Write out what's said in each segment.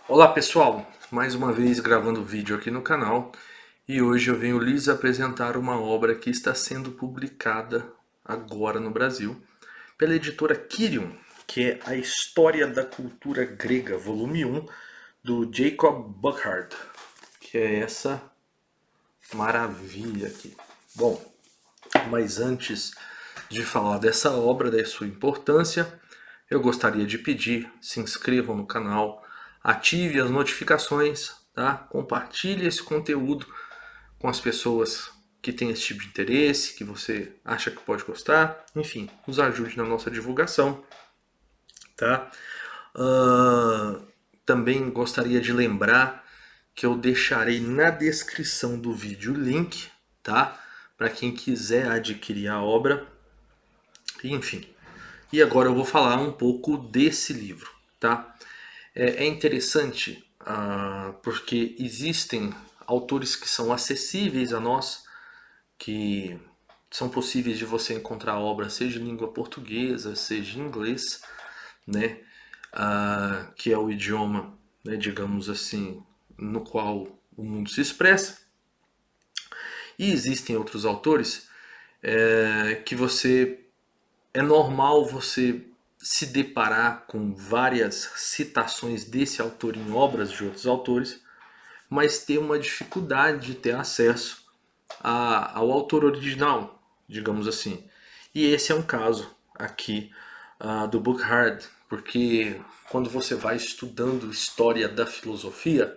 Olá pessoal, mais uma vez gravando vídeo aqui no canal e hoje eu venho lhes apresentar uma obra que está sendo publicada agora no Brasil pela editora Quirion, que é A História da Cultura Grega, volume 1, do Jacob Burckhardt, que é essa maravilha aqui. Bom, mas antes de falar dessa obra, da sua importância, eu gostaria de pedir, se inscrevam no canal, ative as notificações, tá? Compartilhe esse conteúdo com as pessoas que têm esse tipo de interesse, que você acha que pode gostar, enfim, nos ajude na nossa divulgação, tá? Ah, também gostaria de lembrar que eu deixarei na descrição do vídeo o link, tá? Para quem quiser adquirir a obra, enfim. E agora eu vou falar um pouco desse livro, tá? É interessante porque existem autores que são acessíveis a nós, que são possíveis de você encontrar obra, seja em língua portuguesa, seja em inglês, né? Que é o idioma, né, digamos assim, no qual o mundo se expressa. E existem outros autores que você é normal você se deparar com várias citações desse autor em obras de outros autores, mas ter uma dificuldade de ter acesso ao autor original, digamos assim. E esse é um caso aqui do Burckhardt, porque quando você vai estudando história da filosofia,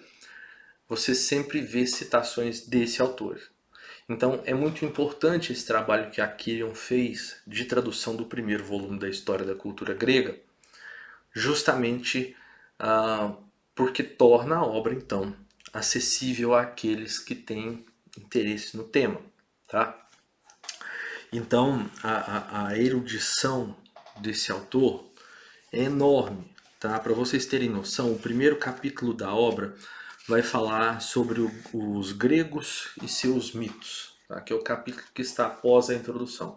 você sempre vê citações desse autor. Então é muito importante esse trabalho que a Kirion fez de tradução do primeiro volume da História da Cultura Grega, justamente porque torna a obra então acessível àqueles que têm interesse no tema, tá? Então a erudição desse autor é enorme, tá? Para vocês terem noção, o primeiro capítulo da obra vai falar sobre os gregos e seus mitos, tá? Que é o capítulo que está após a introdução.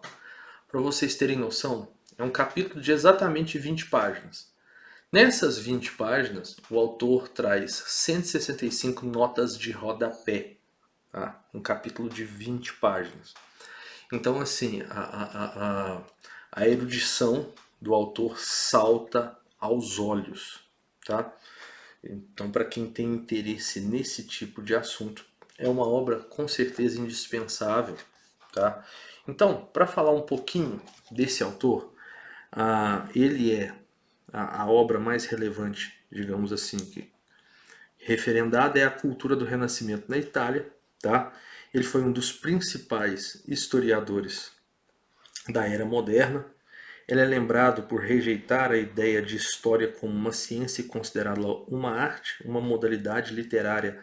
Para vocês terem noção, é um capítulo de exatamente 20 páginas. Nessas 20 páginas, o autor traz 165 notas de rodapé, tá? Um capítulo de 20 páginas. Então, assim, a erudição do autor salta aos olhos, tá? Então, para quem tem interesse nesse tipo de assunto, é uma obra com certeza indispensável, tá? Então, para falar um pouquinho desse autor, ele é a obra mais relevante, digamos assim, referendada é a cultura do Renascimento na Itália, tá? Ele foi um dos principais historiadores da era moderna. Ele é lembrado por rejeitar a ideia de história como uma ciência e considerá-la uma arte, uma modalidade literária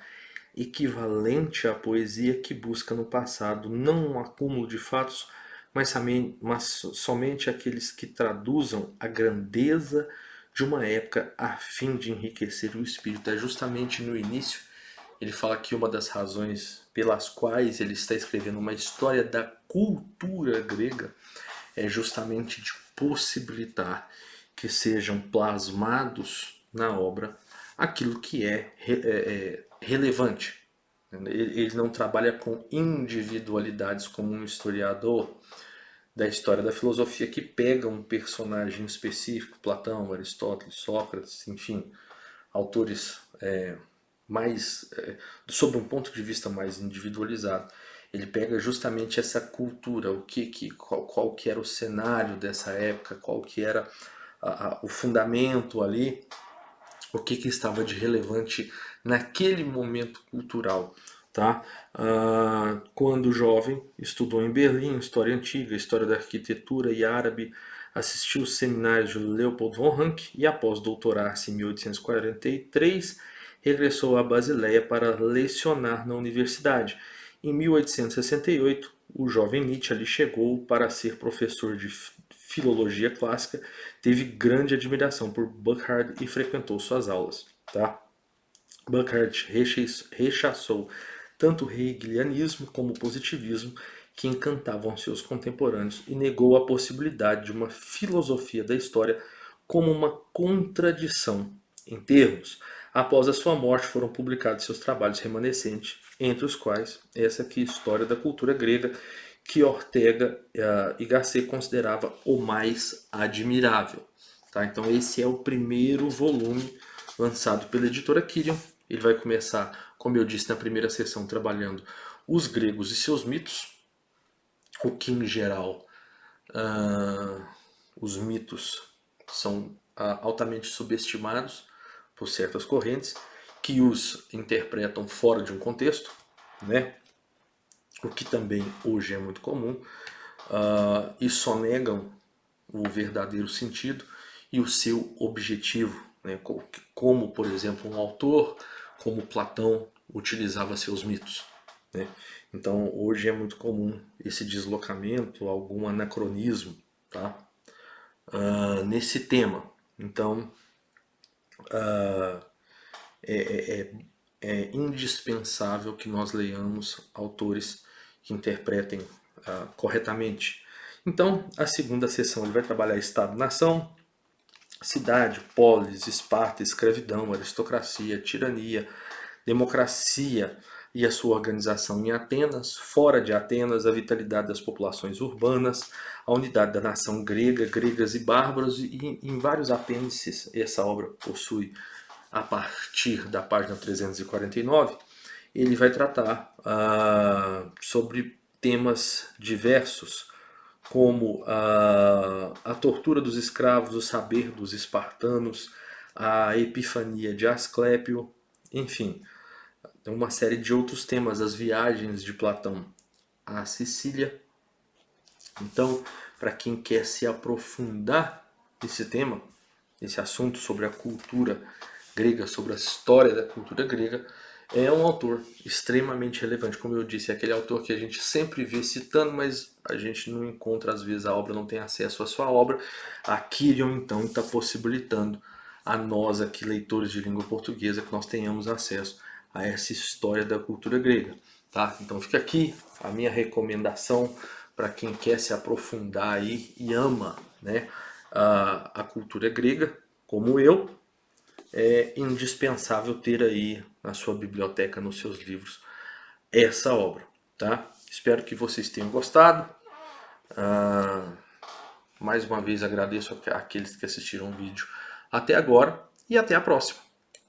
equivalente à poesia que busca no passado não um acúmulo de fatos, mas somente aqueles que traduzam a grandeza de uma época a fim de enriquecer o espírito. É justamente no início ele fala que uma das razões pelas quais ele está escrevendo uma história da cultura grega é justamente de possibilitar que sejam plasmados na obra aquilo que é relevante. Ele não trabalha com individualidades como um historiador da história da filosofia que pega um personagem específico, Platão, Aristóteles, Sócrates, enfim, autores mais sob um ponto de vista mais individualizado. Ele pega justamente essa cultura, qual que era o cenário dessa época, qual que era o fundamento ali, que estava de relevante naquele momento cultural. Tá? Quando jovem, estudou em Berlim História Antiga, História da Arquitetura e Árabe, assistiu os seminários de Leopold von Ranke e, após doutorar-se em 1843, regressou a Basileia para lecionar na universidade. Em 1868, o jovem Nietzsche ali chegou para ser professor de filologia clássica, teve grande admiração por Burckhardt e frequentou suas aulas. Tá? Burckhardt rechaçou tanto o hegelianismo como o positivismo que encantavam seus contemporâneos e negou a possibilidade de uma filosofia da história como uma contradição em termos. Após a sua morte foram publicados seus trabalhos remanescentes, entre os quais essa aqui, História da Cultura Grega, que Ortega y Gasset considerava o mais admirável. Tá? Então esse é o primeiro volume lançado pela editora Quirion. Ele vai começar, como eu disse na primeira sessão, trabalhando os gregos e seus mitos, o que em geral os mitos são altamente subestimados por certas correntes que os interpretam fora de um contexto, né? O que também hoje é muito comum, e só negam o verdadeiro sentido e o seu objetivo, né? Como, por exemplo, um autor como Platão utilizava seus mitos, né? Então hoje é muito comum esse deslocamento, algum anacronismo, tá? Nesse tema. Então é indispensável que nós leiamos autores que interpretem corretamente. Então, a segunda sessão ele vai trabalhar Estado-nação, cidade, polis, Esparta, escravidão, aristocracia, tirania, democracia e a sua organização em Atenas, fora de Atenas, a vitalidade das populações urbanas, a unidade da nação grega, gregas e bárbaros, e em vários apêndices essa obra possui. A partir da página 349, ele vai tratar sobre temas diversos, como a tortura dos escravos, o saber dos espartanos, a epifania de Asclépio, enfim, uma série de outros temas, as viagens de Platão à Sicília. Então, para quem quer se aprofundar nesse tema, esse assunto sobre a cultura grega, sobre a história da cultura grega, é um autor extremamente relevante. Como eu disse, é aquele autor que a gente sempre vê citando, mas a gente não encontra, às vezes a obra não tem acesso à sua obra. A Quirion, então, está possibilitando a nós aqui, leitores de língua portuguesa, que nós tenhamos acesso a essa história da cultura grega. Tá? Então fica aqui a minha recomendação para quem quer se aprofundar aí e ama, né, a cultura grega, como eu. É indispensável ter aí na sua biblioteca, nos seus livros, essa obra. Tá? Espero que vocês tenham gostado. Mais uma vez agradeço àqueles que assistiram o vídeo até agora e até a próxima.